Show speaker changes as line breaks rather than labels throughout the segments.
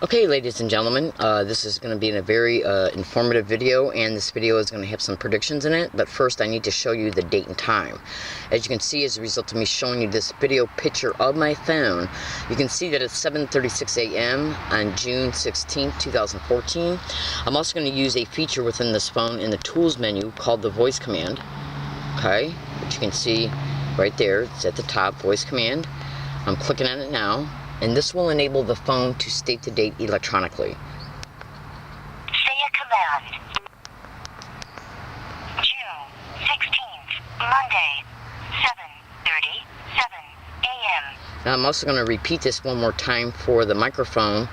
Okay, ladies and gentlemen, this is going to be a very informative video, and this video is going to have some predictions in it, but first I need to show you the date and time. As you can see, as a result of me showing you this video picture of my phone, you can see that it's 7:36 a.m. on June 16th, 2014. I'm also going to use a feature within this phone in the tools menu called the voice command, okay, which you can see right there. It's at the top, voice command. I'm clicking on it now. And this will enable the phone to state the date electronically.
Say a command. June 16th, Monday, 7:37 a.m.
Now I'm also going to repeat this one more time for the microphone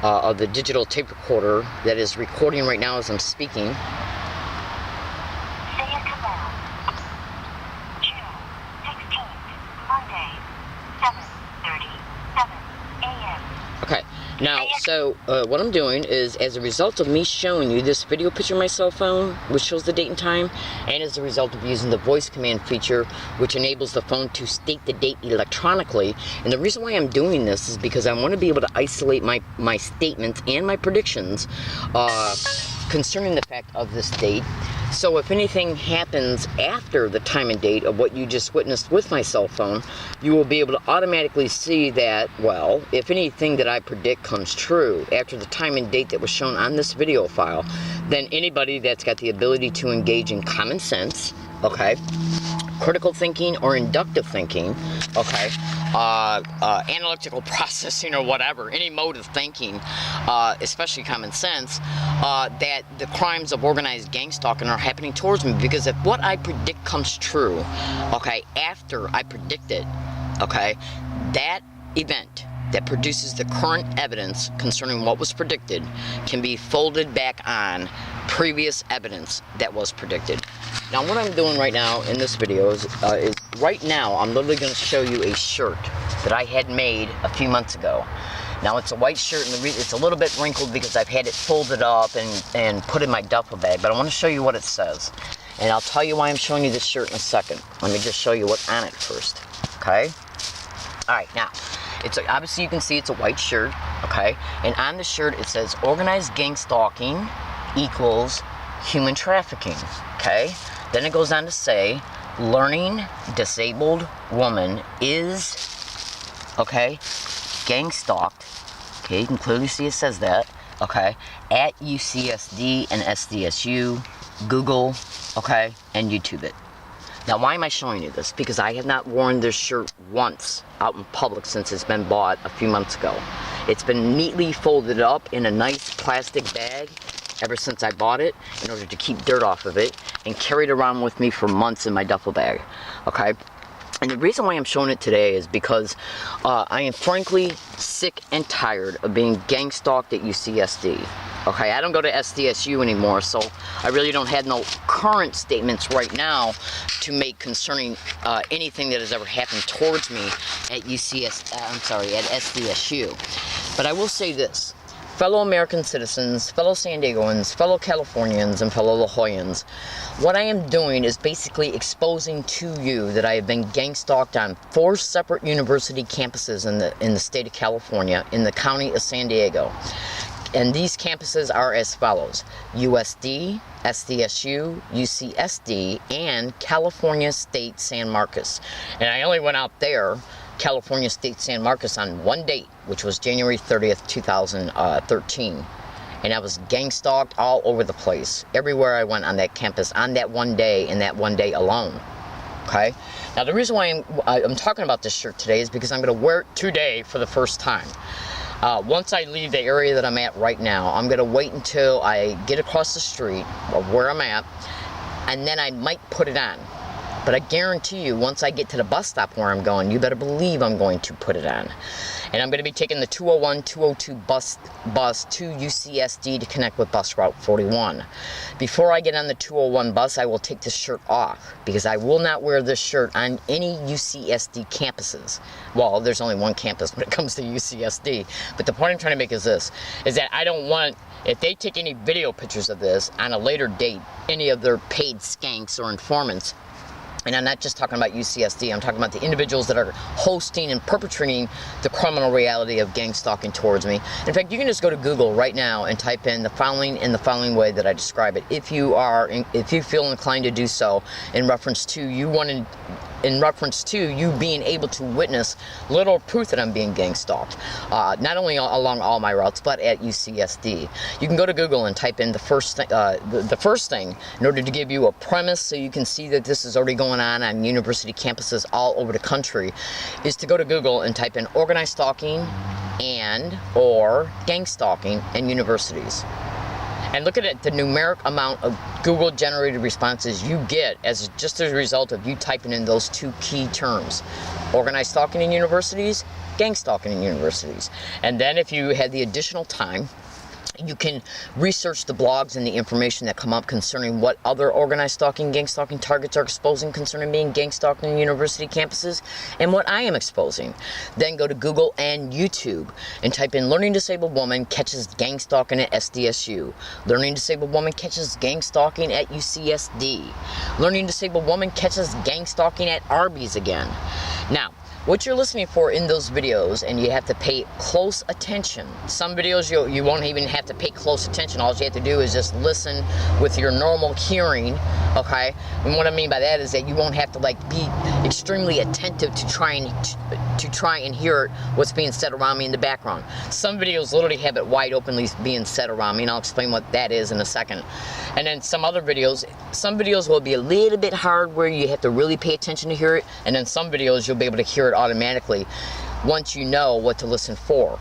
of the digital tape recorder that is recording right now as I'm speaking.
Say a command. June 16th, Monday, 7:37 a.m.
Okay, now, so what I'm doing is, as a result of me showing you this video picture of my cell phone, which shows the date and time, and as a result of using the voice command feature, which enables the phone to state the date electronically, and the reason why I'm doing this is because I want to be able to isolate my statements and my predictions concerning the fact of this date. So if anything happens after the time and date of what you just witnessed with my cell phone, you will be able to automatically see that, well, if anything that I predict comes true after the time and date that was shown on this video file, then anybody that's got the ability to engage in common sense, okay, critical thinking or inductive thinking, okay, analytical processing or whatever, any mode of thinking, especially common sense, that the crimes of organized gang stalking are happening towards me. Because if what I predict comes true, okay, after I predict it, okay, that event that produces the current evidence concerning what was predicted can be folded back on previous evidence that was predicted. Now what I'm doing right now in this video is right now I'm literally going to show you a shirt that I had made a few months ago. Now it's a white shirt and it's a little bit wrinkled because I've had it folded up and put in my duffel bag, but I want to show you what it says. And I'll tell you why I'm showing you this shirt in a second. Let me just show you what's on it first, okay? Alright, now, obviously you can see it's a white shirt, okay? And on the shirt it says organized gang stalking equals human trafficking, okay? Then it goes on to say learning disabled woman is, okay, gang stalked, okay, you can clearly see it says that, okay, at UCSD and SDSU, Google, okay, and YouTube it. Now, why am I showing you this? Because I have not worn this shirt once out in public since it's been bought a few months ago. It's been neatly folded up in a nice plastic bag ever since I bought it in order to keep dirt off of it, and carried around with me for months in my duffel bag, okay? And the reason why I'm showing it today is because I am frankly sick and tired of being gang stalked at UCSD. Okay, I don't go to SDSU anymore, so I really don't have no current statements right now to make concerning anything that has ever happened towards me at at SDSU. But I will say this. Fellow American citizens, fellow San Diegoans, fellow Californians, and fellow La Jollans, what I am doing is basically exposing to you that I have been gang stalked on 4 separate university campuses in the state of California, in the county of San Diego. And these campuses are as follows: USD, SDSU, UCSD, and California State San Marcos. And I only went out there, California State San Marcos, on one date, which was January 30th, 2013. And I was gang stalked all over the place, everywhere I went on that campus, on that one day, and that one day alone. Okay? Now the reason why I'm talking about this shirt today is because I'm going to wear it today for the first time. Once I leave the area that I'm at right now, I'm going to wait until I get across the street of where I'm at, and then I might put it on. But I guarantee you, once I get to the bus stop where I'm going, you better believe I'm going to put it on. And I'm going to be taking the 201, 202 bus to UCSD to connect with bus route 41. Before I get on the 201 bus, I will take this shirt off, because I will not wear this shirt on any UCSD campuses. Well, there's only one campus when it comes to UCSD. But the point I'm trying to make is this, is that I don't want, if they take any video pictures of this on a later date, any of their paid skanks or informants, And I'm not just talking about UCSD, I'm talking about the individuals that are hosting and perpetrating the criminal reality of gang stalking towards me. In fact, you can just go to Google right now and type in the following in the following way that I describe it. If you feel inclined to do so in reference to you being able to witness little proof that I'm being gang stalked, not only along all my routes, but at UCSD. You can go to Google and type in the first thing in order to give you a premise so you can see that this is already going on university campuses all over the country, is to go to Google and type in organized stalking or gang stalking in universities. And look at it, the numeric amount of Google generated responses you get as just a result of you typing in those two key terms: organized stalking in universities, gang stalking in universities. And then if you had the additional time, you can research the blogs and the information that come up concerning what other organized stalking, gang stalking targets are exposing concerning being gang stalked in university campuses and what I am exposing. Then go to Google and YouTube and type in learning disabled woman catches gang stalking at SDSU. Learning disabled woman catches gang stalking at UCSD. Learning disabled woman catches gang stalking at Arby's again. Now, what you're listening for in those videos, and you have to pay close attention. Some videos you won't even have to pay close attention. All you have to do is just listen with your normal hearing, okay? And what I mean by that is that you won't have to be extremely attentive to try and hear what's being said around me in the background. Some videos literally have it wide openly being said around me, and I'll explain what that is in a second. And then some videos will be a little bit hard where you have to really pay attention to hear it, and then some videos you'll be able to hear it automatically once you know what to listen for.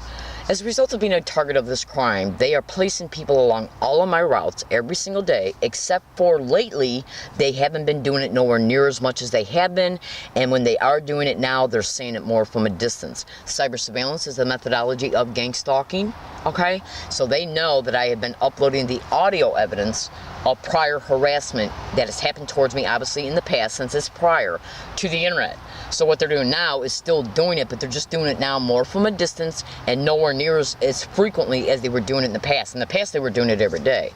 As a result of being a target of this crime, they are placing people along all of my routes every single day, except for lately, they haven't been doing it nowhere near as much as they have been, and when they are doing it now, they're saying it more from a distance. Cyber surveillance is the methodology of gang stalking, okay? So they know that I have been uploading the audio evidence of prior harassment that has happened towards me, obviously, in the past, since it's prior, to the internet. So what they're doing now is still doing it, but they're just doing it now more from a distance and nowhere near as frequently as they were doing it in the past. In the past, they were doing it every day.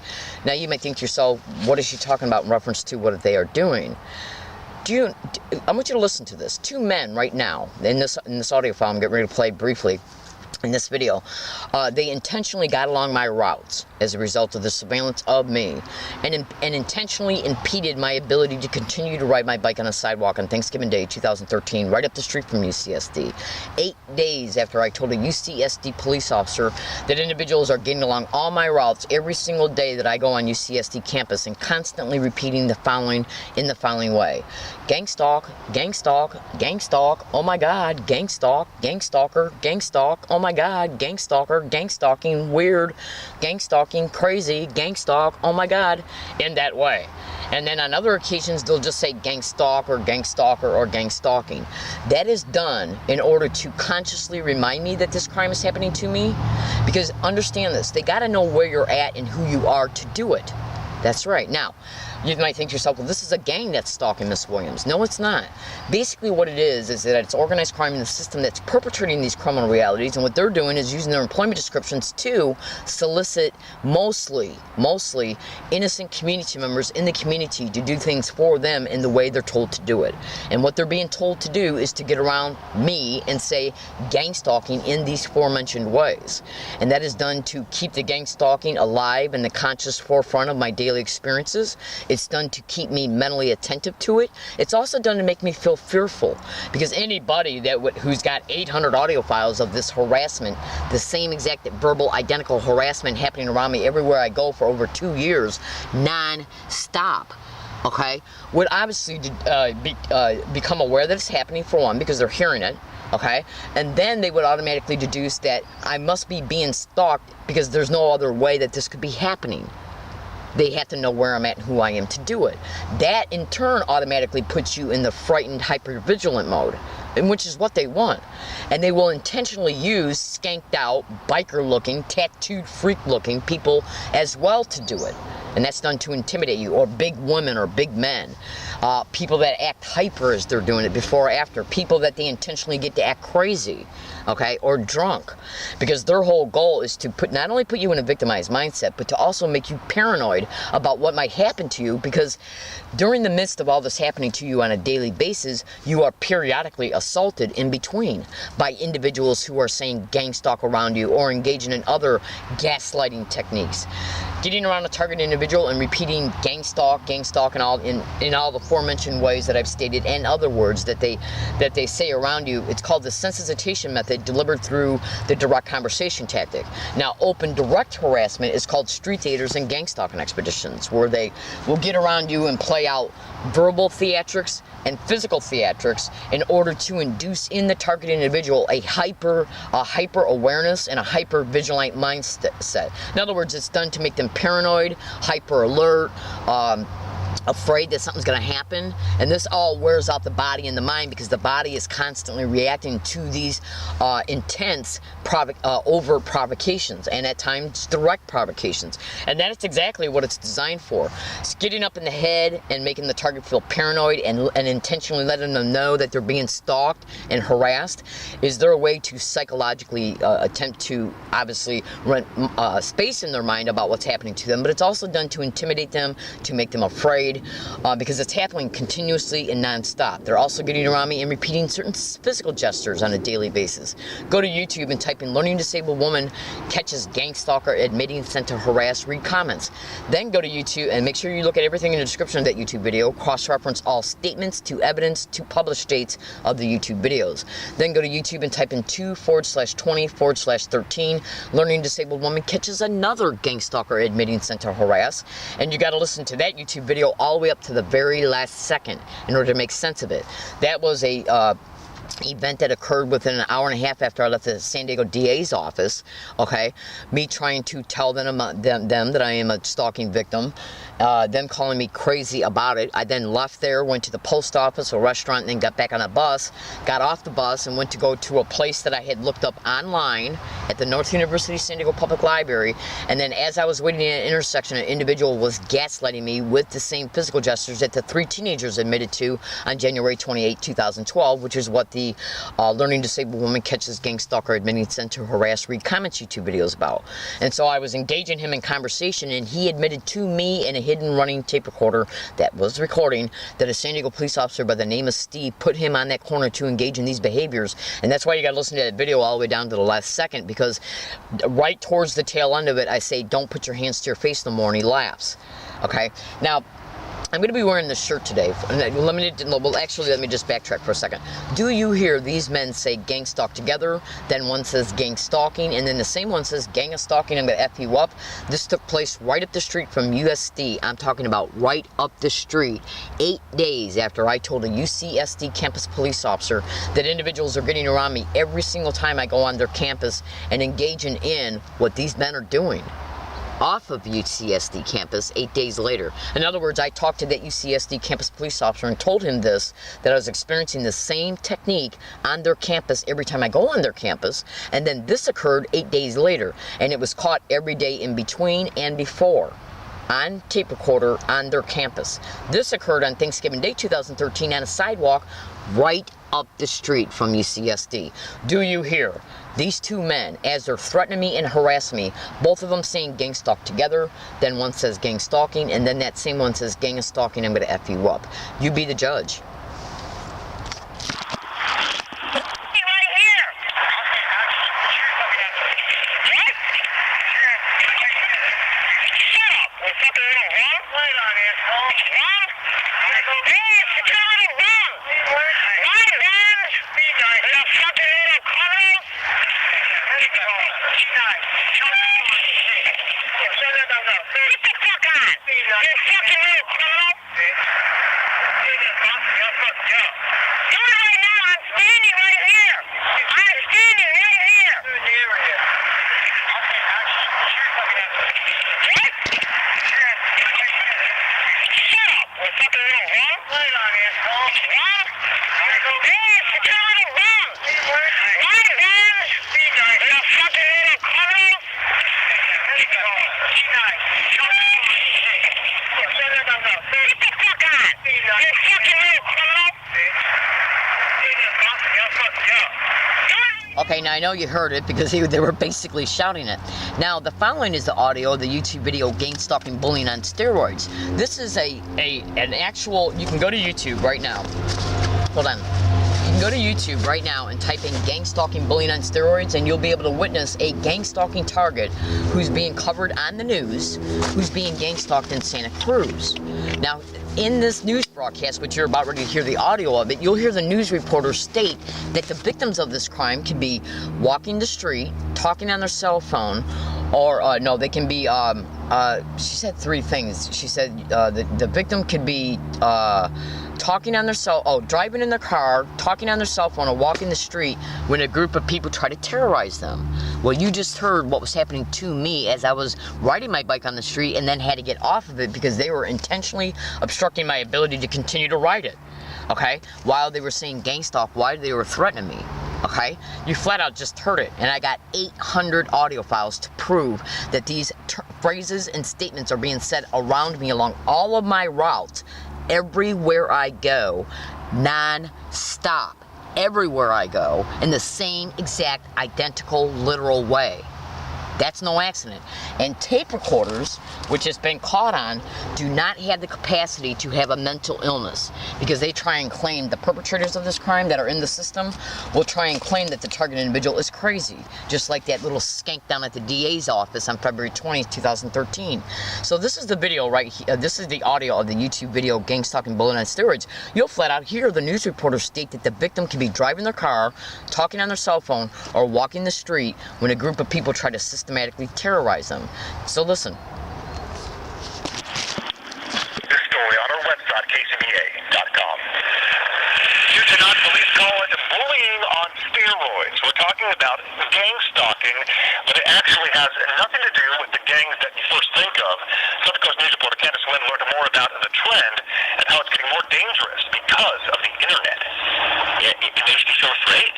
Now, you might think to yourself, what is she talking about in reference to what they are doing? I want you to listen to this. Two men right now, in this audio file I'm getting ready to play briefly, in this video, they intentionally got along my routes as a result of the surveillance of me and intentionally impeded my ability to continue to ride my bike on a sidewalk on Thanksgiving Day 2013 right up the street from UCSD. 8 days after I told a UCSD police officer that individuals are getting along all my routes every single day that I go on UCSD campus and constantly repeating the following in the following way: gang stalk, gang stalk, gang stalk, oh my god, gang stalk, gang stalker, gang stalk, oh my god, gang stalker, gang stalking, weird, gang stalking, crazy, gang stalk, oh my god, in that way. And then on other occasions, they'll just say gang stalk or gang stalker or gang stalking. That is done in order to consciously remind me that this crime is happening to me. Because understand this, they got to know where you're at and who you are to do it. That's right. Now, you might think to yourself, well, this is a gang that's stalking Miss Williams. No, it's not. Basically what it is that it's organized crime in the system that's perpetrating these criminal realities, and what they're doing is using their employment descriptions to solicit mostly innocent community members in the community to do things for them in the way they're told to do it. And what they're being told to do is to get around me and say gang stalking in these aforementioned ways. And that is done to keep the gang stalking alive in the conscious forefront of my daily experiences. It's done to keep me mentally attentive to it. It's also done to make me feel fearful, because anybody who's got 800 audio files of this harassment, the same exact verbal identical harassment happening around me everywhere I go for over 2 years, non-stop, okay, would obviously become aware that it's happening, for one, because they're hearing it, okay, and then they would automatically deduce that I must be being stalked because there's no other way that this could be happening. They have to know where I'm at and who I am to do it. That, in turn, automatically puts you in the frightened, hyper-vigilant mode, which is what they want. And they will intentionally use skanked out, biker-looking, tattooed freak-looking people as well to do it. And that's done to intimidate you, or big women or big men. people that act hyper as they're doing it before or after, people that they intentionally get to act crazy, okay, or drunk, because their whole goal is to not only put you in a victimized mindset, but to also make you paranoid about what might happen to you, because during the midst of all this happening to you on a daily basis, you are periodically assaulted in between by individuals who are saying gang stalk around you or engaging in other gaslighting techniques. Getting around a target individual and repeating gang stalk and all in all the aforementioned ways that I've stated, and other words that they say around you. It's called the sensitization method, delivered through the direct conversation tactic. Now, open direct harassment is called street theaters and gang stalking expeditions, where they will get around you and play out verbal theatrics and physical theatrics in order to induce in the target individual a hyper awareness and a hyper vigilant mindset. In other words, it's done to make them paranoid, hyper alert, afraid that something's going to happen, and this all wears out the body and the mind, because the body is constantly reacting to these intense overt provocations, and at times direct provocations, and that's exactly what it's designed for. It's getting up in the head and making the target feel paranoid, and intentionally letting them know that they're being stalked and harassed. Is there a way to psychologically attempt to obviously rent space in their mind about what's happening to them, but it's also done to intimidate them, to make them afraid, because it's happening continuously and non-stop. They're also getting around me and repeating certain physical gestures on a daily basis. Go to YouTube and type in "learning disabled woman catches gang stalker admitting sent to harass," read comments. Then go to YouTube and make sure you look at everything in the description of that YouTube video, cross-reference all statements to evidence to published states of the YouTube videos. Then go to YouTube and type in 2/20/13 "learning disabled woman catches another gang stalker admitting sent to harass," and you got to listen to that YouTube video all the way up to the very last second in order to make sense of it. That was a event that occurred within an hour and a half after I left the San Diego DA's office. Okay, me trying to tell them that I am a stalking victim, them calling me crazy about it. I then left there, went to the post office, a restaurant, and then got back on a bus, got off the bus, and went to go to a place that I had looked up online at the North University San Diego Public Library. And then as I was waiting at an intersection, an individual was gaslighting me with the same physical gestures that the 3 teenagers admitted to on January 28, 2012, which is what the "learning disabled woman catches gang stalker admitting sent to harass," read comments YouTube videos about. And so I was engaging him in conversation, and he admitted to me in a hidden running tape recorder that was recording that a San Diego police officer by the name of Steve put him on that corner to engage in these behaviors. And that's why you got to listen to that video all the way down to the last second, because right towards the tail end of it, I say, "Don't put your hands to your face no more," and he laughs. Okay, now I'm going to be wearing this shirt today. Let me just backtrack for a second. Do you hear these men say gang stalk together? Then one says gang stalking, and then the same one says gang of stalking, I'm going to F you up. This took place right up the street from USD. I'm talking about right up the street. 8 days after I told a UCSD campus police officer that individuals are getting around me every single time I go on their campus and engaging in what these men are doing off of UCSD campus 8 days later. In other words, I talked to that UCSD campus police officer and told him this, that I was experiencing the same technique on their campus every time I go on their campus, and then this occurred 8 days later, and it was caught every day in between and before on tape recorder on their campus. This occurred on Thanksgiving Day 2013 on a sidewalk right up the street from UCSD. Do you hear these 2 men, as they're threatening me and harassing me, both of them saying gang stalk together, then one says gang stalking, and then that same one says gang of stalking, I'm going to F you up. You be the judge. Okay, now I know you heard it because they were basically shouting it. Now, the following is the audio of the YouTube video Gang Stalking Bullying on Steroids. This is an actual, you can go to YouTube right now. Hold on. You can go to YouTube right now and type in gang stalking bullying on steroids, and you'll be able to witness a gang stalking target who's being covered on the news, who's being gang stalked in Santa Cruz. Now, in this news broadcast, which you're about ready to hear the audio of it, you'll hear the news reporter state that the victims of this crime can be walking the street, talking on their cell phone, or no, they can be, she said three things. She said the victim could be talking on their driving in their car, talking on their cell phone, or walking the street when a group of people try to terrorize them. Well, you just heard what was happening to me as I was riding my bike on the street and then had to get off of it because they were intentionally obstructing my ability to continue to ride it. Okay? While they were saying gang stalk, why they were threatening me. Okay? You flat out just heard it. And I got 800 audio files to prove that these phrases and statements are being said around me along all of my routes, everywhere I go, non-stop. Everywhere I go, in the same exact identical literal way. That's no accident. And tape recorders, which has been caught on, do not have the capacity to have a mental illness, because they try and claim, the perpetrators of this crime that are in the system will try and claim that the target individual is crazy, just like that little skank down at the DA's office on February 20th, 2013. So this is the video right here. This is the audio of the YouTube video Gang Stalking Bullying on Steroids. You'll flat out hear the news reporter state that the victim can be driving their car, talking on their cell phone, or walking the street when a group of people try to systematically terrorize them. So listen.
This story on our website, kcba.com. Due to not police call it bullying on steroids. We're talking about gang stalking, but it actually has nothing to do with the gangs that you first think of. Southern Coast News reporter Candace Wynn learned more about the trend and how it's getting more dangerous because of the internet. It makes me so afraid.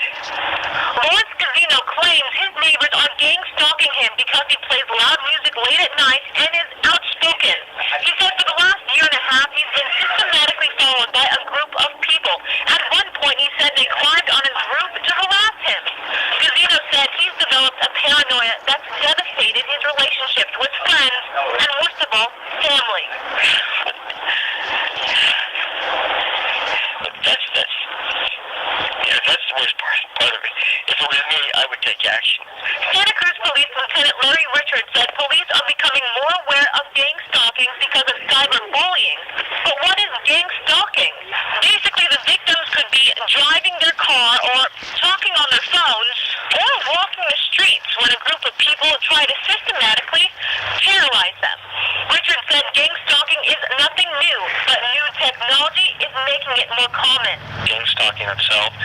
Lawrence Scavino claims his neighbors are gang stalking him because he plays loud music late at night and is outspoken. He said for the last year and a half he's been systematically followed by a group of people. At one point he said they climbed on his roof to harass him. Scavino said he's developed a paranoia that's devastated his relationships with friends and, worst of all, family.
That's the worst part of it. If it was me, I would take action.
Santa Cruz Police Lieutenant Larry Richards said police are becoming more aware of gang stalking because of cyberbullying. But what is gang stalking? Basically, the victims could be driving their car or talking on their phones or walking the streets when a group of people try to systematically terrorize them. Richards said gang stalking is nothing new, but new technology is making it more common.
Gang stalking itself,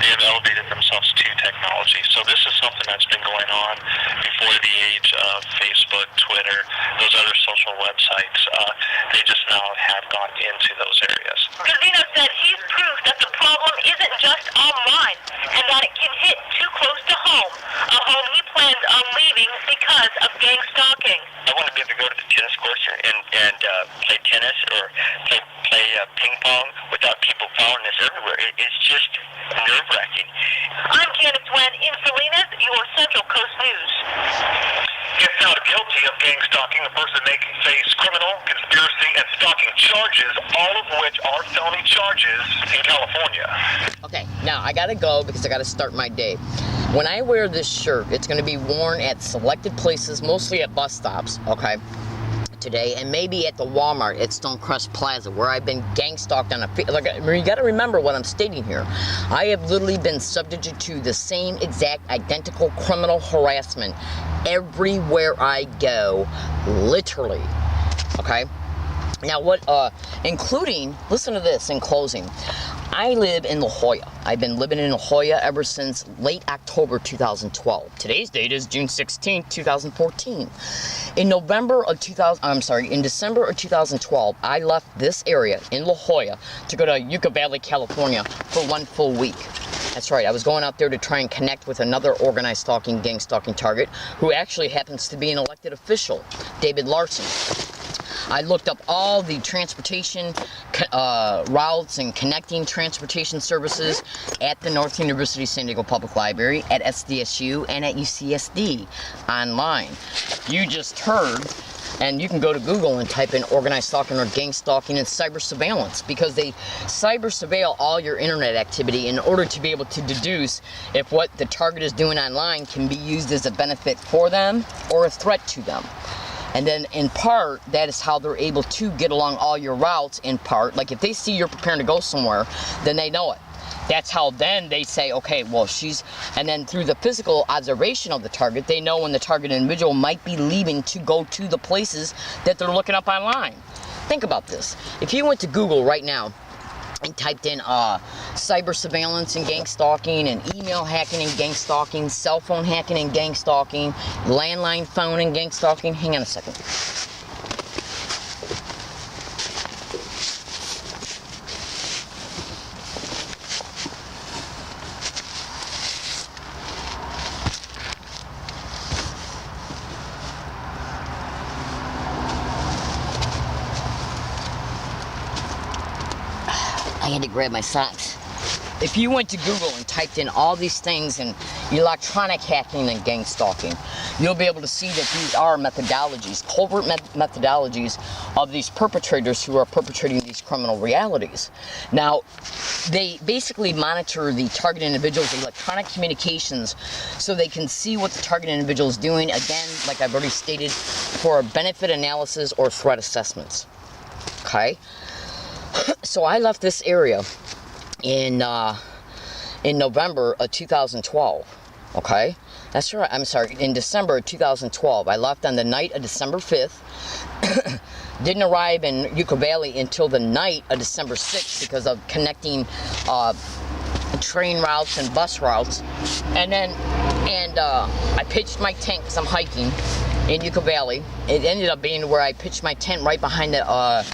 they have elevated themselves to technology. So this is something that's been going on before the age of Facebook, Twitter, those other social websites. They just now have gone into those areas.
Scavino said he's proof that the problem isn't just online and that it can hit too close to home, a home he plans on leaving because of gang stalking.
I want to be able to go to the tennis courts and play tennis or play ping pong without people following us everywhere. It's just nerve-wracking.
I'm Candace Wen in Salinas, your Central Coast News.
If found guilty of gang stalking, the person may face criminal, conspiracy, and stalking charges, all of which are felony charges in California.
Okay, now I gotta go because I gotta start my day. When I wear this shirt, it's gonna be worn at selected places, mostly at bus stops, okay, today, and maybe at the Walmart at Stonecrest Plaza, where I've been gang stalked on you gotta remember what I'm stating here. I have literally been subjected to the same exact identical criminal harassment everywhere I go, literally, okay? Now including, listen to this in closing. I live in La Jolla. I've been living in La Jolla ever since late October 2012. Today's date is June 16th, 2014. In December of 2012, I left this area in La Jolla to go to Yucca Valley, California for 1 full week. That's right, I was going out there to try and connect with another organized stalking, gang stalking target who actually happens to be an elected official, David Larson. I looked up all the transportation routes and connecting transportation services at the North University San Diego Public Library, at SDSU, and at UCSD online. You just heard, and you can go to Google and type in organized stalking or gang stalking and cyber surveillance, because they cyber surveil all your internet activity in order to be able to deduce if what the target is doing online can be used as a benefit for them or a threat to them. And then in part, that is how they're able to get along all your routes in part. Like if they see you're preparing to go somewhere, then they know it. That's how then they say, okay, well and then through the physical observation of the target, they know when the target individual might be leaving to go to the places that they're looking up online. Think about this. If you went to Google right now and typed in cyber surveillance and gang stalking, and email hacking and gang stalking, cell phone hacking and gang stalking, landline phone and gang stalking, hang on a second. I had to grab my socks. If you went to Google and typed in all these things and electronic hacking and gang stalking, you'll be able to see that these are methodologies, covert methodologies of these perpetrators who are perpetrating these criminal realities. Now, they basically monitor the target individual's electronic communications so they can see what the target individual is doing, again, like I've already stated, for benefit analysis or threat assessments. Okay? So I left this area in November of 2012, okay? That's right, I'm sorry, in December of 2012. I left on the night of December 5th. Didn't arrive in Yucca Valley until the night of December 6th because of connecting train routes and bus routes. And I pitched my tent because I'm hiking in Yucca Valley. It ended up being where I pitched my tent right behind the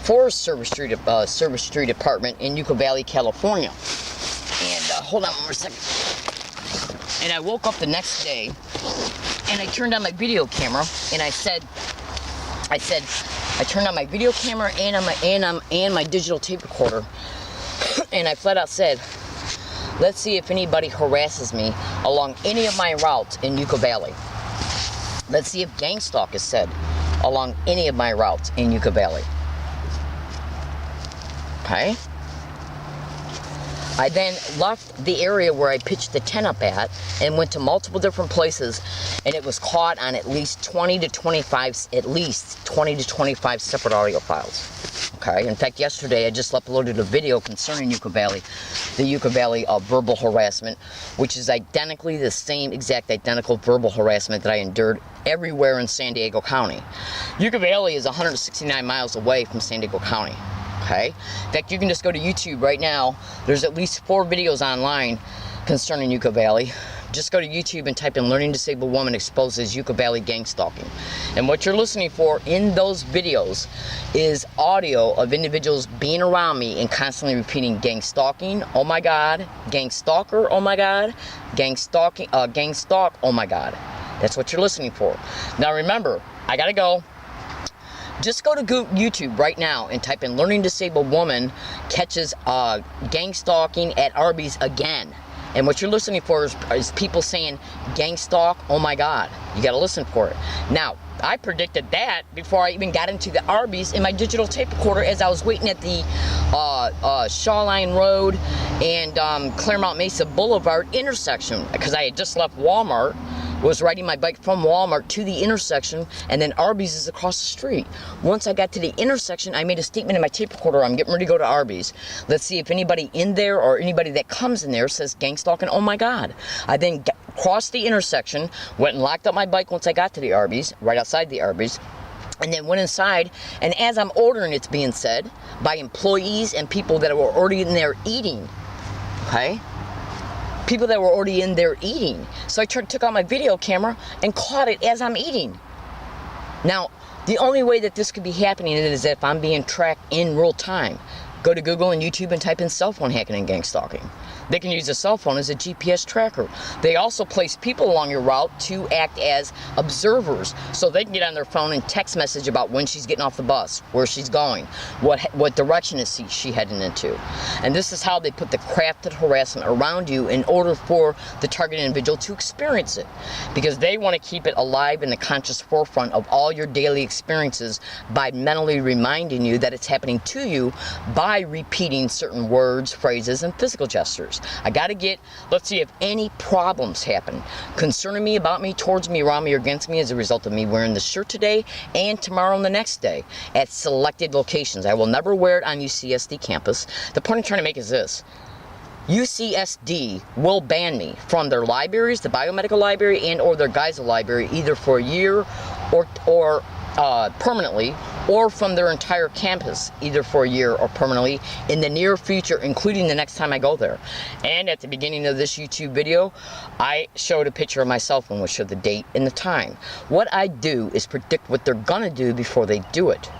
Forest Service Street Department in Yucca Valley, California. And hold on one more second. And I woke up the next day, and I turned on my video camera, and I turned on my video camera and my digital tape recorder, and I flat out said, let's see if anybody harasses me along any of my routes in Yucca Valley. Let's see if gang stalk is said along any of my routes in Yucca Valley. Okay? I then left the area where I pitched the tent up at and went to multiple different places, and it was caught on at least 20 to 25 separate audio files. Okay? In fact, yesterday I just uploaded a video concerning Yucca Valley, the Yucca Valley verbal harassment, which is identical verbal harassment that I endured everywhere in San Diego County. Yucca Valley is 169 miles away from San Diego County. Okay? In fact, you can just go to YouTube right now. There's at least 4 videos online concerning Yucca Valley. Just go to YouTube and type in Learning Disabled Woman Exposes Yucca Valley Gang Stalking. And what you're listening for in those videos is audio of individuals being around me and constantly repeating gang stalking, oh my God, gang stalker, oh my God, gang stalking, gang stalk, oh my God. That's what you're listening for. Now remember, I gotta go. Just go to YouTube right now and type in Learning Disabled Woman Catches Gang Stalking at Arby's Again. And what you're listening for is people saying gang stalk, oh my God. You gotta listen for it. Now, I predicted that before I even got into the Arby's in my digital tape recorder as I was waiting at the Shawline Road and Claremont Mesa Boulevard intersection, because I had just left Walmart, was riding my bike from Walmart to the intersection, and then Arby's is across the street. Once I got to the intersection, I made a statement in my tape recorder, I'm getting ready to go to Arby's. Let's see if anybody in there or anybody that comes in there says gang stalking, oh my God. I then crossed the intersection, went and locked up my bike once I got to the Arby's, right outside the Arby's, and then went inside, and as I'm ordering, it's being said by employees and people that were already in there eating, okay? People that were already in there eating. So I took out my video camera and caught it as I'm eating. Now, the only way that this could be happening is if I'm being tracked in real time. Go to Google and YouTube and type in cell phone hacking and gang stalking. They can use a cell phone as a GPS tracker. They also place people along your route to act as observers, so they can get on their phone and text message about when she's getting off the bus, where she's going, what direction is she heading into. And this is how they put the crafted harassment around you in order for the targeted individual to experience it, because they want to keep it alive in the conscious forefront of all your daily experiences by mentally reminding you that it's happening to you by repeating certain words, phrases, and physical gestures. Let's see if any problems happen concerning me, about me, towards me, around me, or against me as a result of me wearing this shirt today and tomorrow and the next day at selected locations. I will never wear it on UCSD campus. The point I'm trying to make is this. UCSD will ban me from their libraries, the biomedical library and or their Geisel library, either for a year or permanently, or from their entire campus, either for a year or permanently in the near future, including the next time I go there. And at the beginning of this YouTube video, I showed a picture of my cell phone, which showed the date and the time. What I do is predict what they're gonna do before they do it.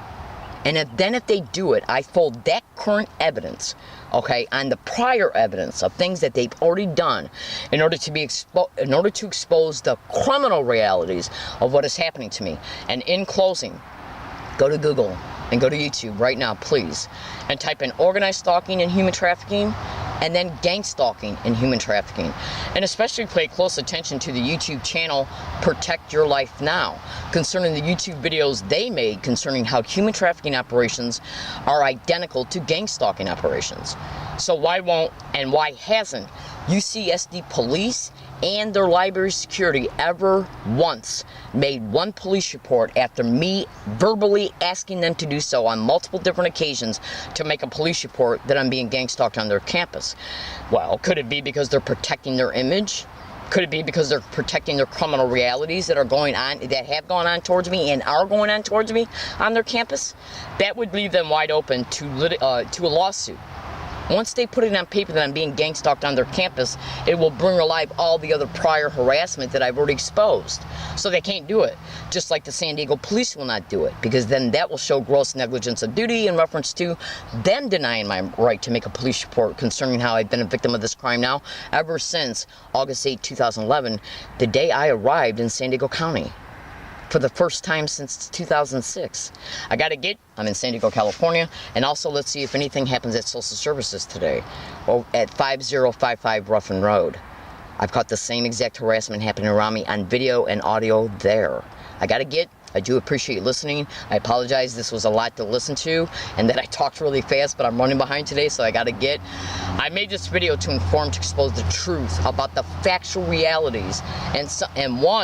And if they do it, I fold that current evidence, okay, on the prior evidence of things that they've already done in order to expose the criminal realities of what is happening to me. And in closing, go to Google and go to YouTube right now, please, and type in organized stalking and human trafficking, and then gang stalking and human trafficking. And especially pay close attention to the YouTube channel Protect Your Life Now, concerning the YouTube videos they made concerning how human trafficking operations are identical to gang stalking operations. So why won't and why hasn't UCSD police and their library security ever once made one police report after me verbally asking them to do so on multiple different occasions to make a police report that I'm being gang stalked on their campus? Well, could it be because they're protecting their image? Could it be because they're protecting their criminal realities that have gone on towards me and are going on towards me on their campus? That would leave them wide open to a lawsuit. Once they put it on paper that I'm being gang stalked on their campus, it will bring alive all the other prior harassment that I've already exposed. So they can't do it. Just like the San Diego police will not do it, because then that will show gross negligence of duty in reference to them denying my right to make a police report concerning how I've been a victim of this crime now ever since August 8, 2011, the day I arrived in San Diego County. For the first time since 2006. I'm in San Diego, California, and also let's see if anything happens at Social Services today, or at 5055 Ruffin Road. I've caught the same exact harassment happening around me on video and audio there. I do appreciate listening. I apologize, this was a lot to listen to, and that I talked really fast, but I'm running behind today, so I made this video to inform, to expose the truth about the factual realities, and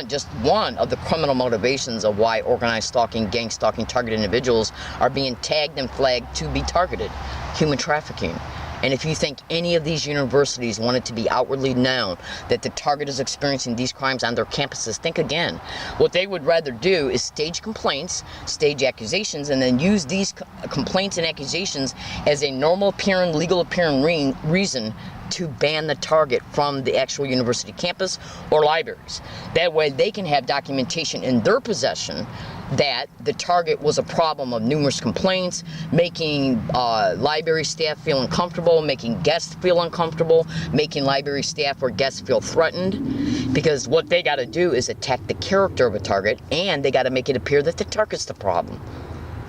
just one of the criminal motivations of why organized stalking, gang stalking, targeted individuals are being tagged and flagged to be targeted: human trafficking. And if you think any of these universities want it to be outwardly known that the target is experiencing these crimes on their campuses, think again. What they would rather do is stage complaints, stage accusations, and then use these complaints and accusations as a normal appearing, legal appearing reason to ban the target from the actual university campus or libraries. That way they can have documentation in their possession that the target was a problem of numerous complaints, making library staff feel uncomfortable, making guests feel uncomfortable, making library staff or guests feel threatened, because what they got to do is attack the character of a target, and they got to make it appear that the target's the problem.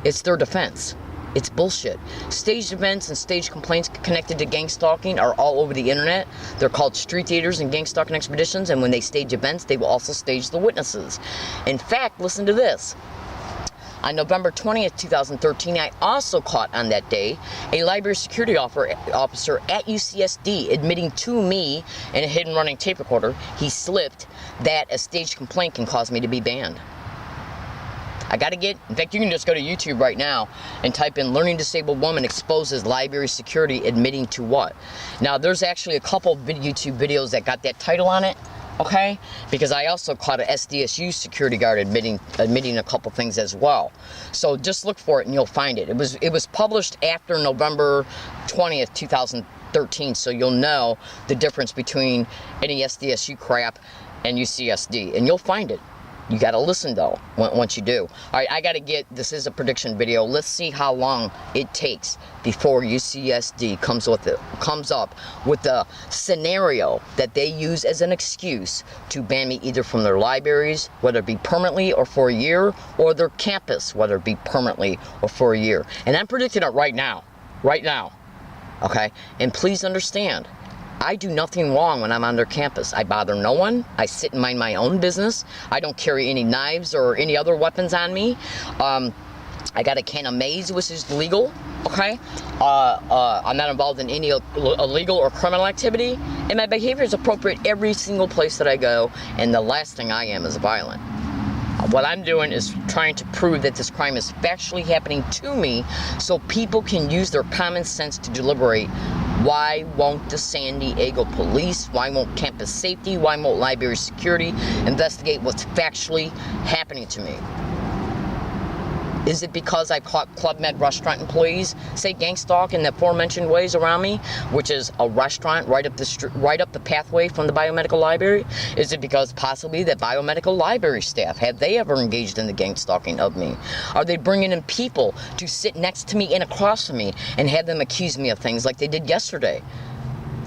It's their defense. It's bullshit. Staged events and staged complaints connected to gang stalking are all over the internet. They're called street theaters and gang stalking expeditions, and when they stage events, they will also stage the witnesses. In fact, listen to this. On November 20th, 2013, I also caught on that day a library security officer at UCSD admitting to me in a hidden running tape recorder he slipped that a staged complaint can cause me to be banned. In fact, you can just go to YouTube right now and type in "Learning Disabled Woman Exposes Library Security Admitting to What." Now, there's actually a couple of YouTube videos that got that title on it, okay? Because I also caught an SDSU security guard admitting a couple things as well. So just look for it and you'll find it. It was published after November 20th, 2013, so you'll know the difference between any SDSU crap and UCSD, and you'll find it. You gotta listen though, once you do. Alright, I gotta this is a prediction video. Let's see how long it takes before UCSD comes up with the scenario that they use as an excuse to ban me either from their libraries, whether it be permanently or for a year, or their campus, whether it be permanently or for a year. And I'm predicting it right now. Okay? And please understand, I do nothing wrong when I'm on their campus. I bother no one. I sit and mind my own business. I don't carry any knives or any other weapons on me. I got a can of maize, which is legal, okay? I'm not involved in any illegal or criminal activity, and my behavior is appropriate every single place that I go, and the last thing I am is violent. What I'm doing is trying to prove that this crime is factually happening to me so people can use their common sense to deliberate. Why won't the San Diego police, why won't campus safety, why won't library security investigate what's factually happening to me? Is it because I caught Club Med restaurant employees say gang stalk in the aforementioned ways around me, which is a restaurant right up the pathway from the biomedical library? Is it because possibly that biomedical library staff, have they ever engaged in the gang stalking of me? Are they bringing in people to sit next to me and across from me and have them accuse me of things like they did yesterday?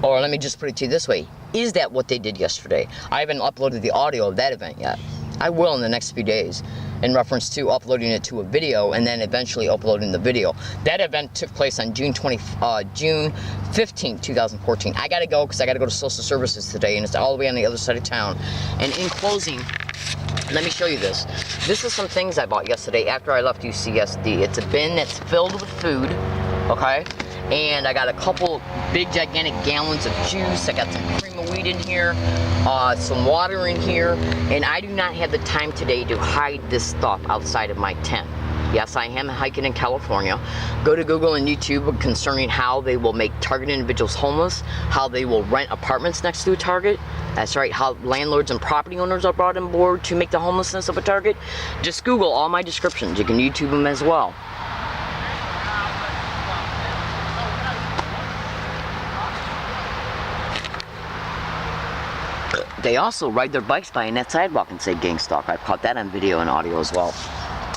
Or let me just put it to you this way, is that what they did yesterday? I haven't uploaded the audio of that event yet. I will in the next few days, in reference to uploading it to a video and then eventually uploading the video. That event took place on June 15, 2014. I gotta go because I gotta go to social services today, and it's all the way on the other side of town. And in closing, let me show you this. This is some things I bought yesterday after I left UCSD. It's a bin that's filled with food, okay? And I got a couple big gigantic gallons of juice. I got some cream of wheat in here, some water in here, and I do not have the time today to hide this stuff outside of my tent. Yes, I am hiking in California. Go to Google and YouTube concerning how they will make targeted individuals homeless, how they will rent apartments next to a target. That's right, how landlords and property owners are brought on board to make the homelessness of a target. Just Google all my descriptions. You can YouTube them as well. They also ride their bikes by in that sidewalk and say gang stalk. I've caught that on video and audio as well.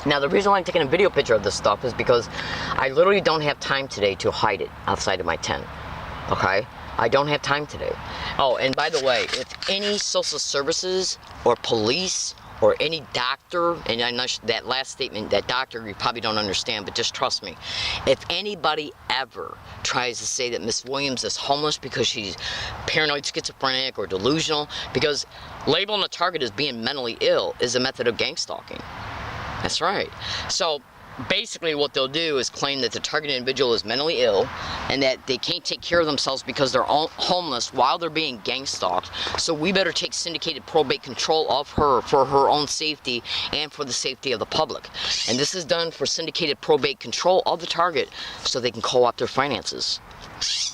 Now, the reason why I'm taking a video picture of this stuff is because I literally don't have time today to hide it outside of my tent, okay? I don't have time today. Oh, and by the way, if any social services or police or any doctor, and I know that last statement, that doctor, you probably don't understand, but just trust me. If anybody ever tries to say that Miss Williams is homeless because she's paranoid, schizophrenic, or delusional, because labeling a target as being mentally ill is a method of gang stalking. That's right. So basically what they'll do is claim that the targeted individual is mentally ill and that they can't take care of themselves because they're homeless while they're being gang stalked. So we better take syndicated probate control of her for her own safety and for the safety of the public. And this is done for syndicated probate control of the target so they can co-opt their finances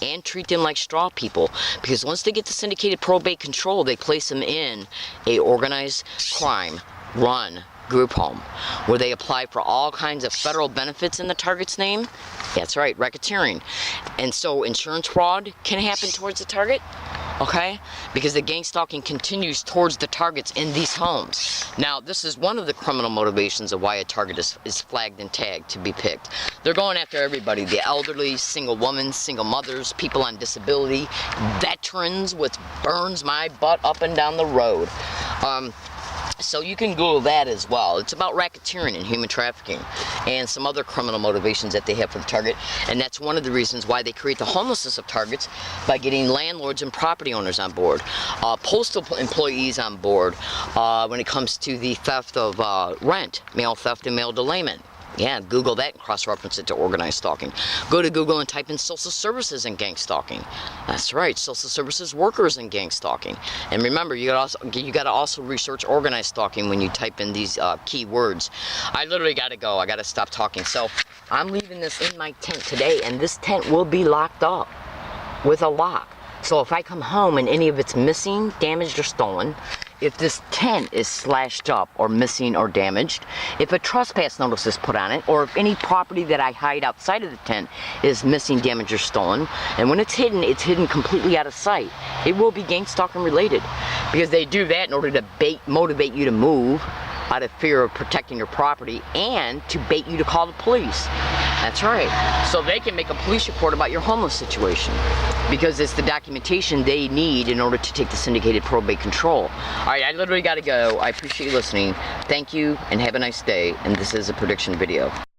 and treat them like straw people, because once they get the syndicated probate control, they place them in a organized crime run group home where they apply for all kinds of federal benefits in the target's name. That's right, racketeering. And so insurance fraud can happen towards the target, okay? Because the gang stalking continues towards the targets in these homes. Now, this is one of the criminal motivations of why a target is flagged and tagged to be picked. They're going after everybody, the elderly, single women, single mothers, people on disability, veterans, which burns my butt up and down the road. So you can Google that as well. It's about racketeering and human trafficking and some other criminal motivations that they have for the target. And that's one of the reasons why they create the homelessness of targets, by getting landlords and property owners on board, postal employees on board when it comes to the theft of rent, mail theft and mail delayment. Yeah, Google that and cross-reference it to organized stalking. Go to Google and type in social services and gang stalking. That's right, social services workers and gang stalking. And remember, you gotta also research organized stalking when you type in these keywords. I literally gotta go. I gotta stop talking. So I'm leaving this in my tent today, and this tent will be locked up with a lock. So if I come home and any of it's missing, damaged, or stolen, if this tent is slashed up or missing or damaged, if a trespass notice is put on it, or if any property that I hide outside of the tent is missing, damaged, or stolen, and when it's hidden completely out of sight, it will be gang stalking related, because they do that in order to motivate you to move out of fear of protecting your property and to bait you to call the police. That's right. So they can make a police report about your homeless situation because it's the documentation they need in order to take the syndicated probate control. All right, I literally got to go. I appreciate you listening. Thank you and have a nice day. And this is a prediction video.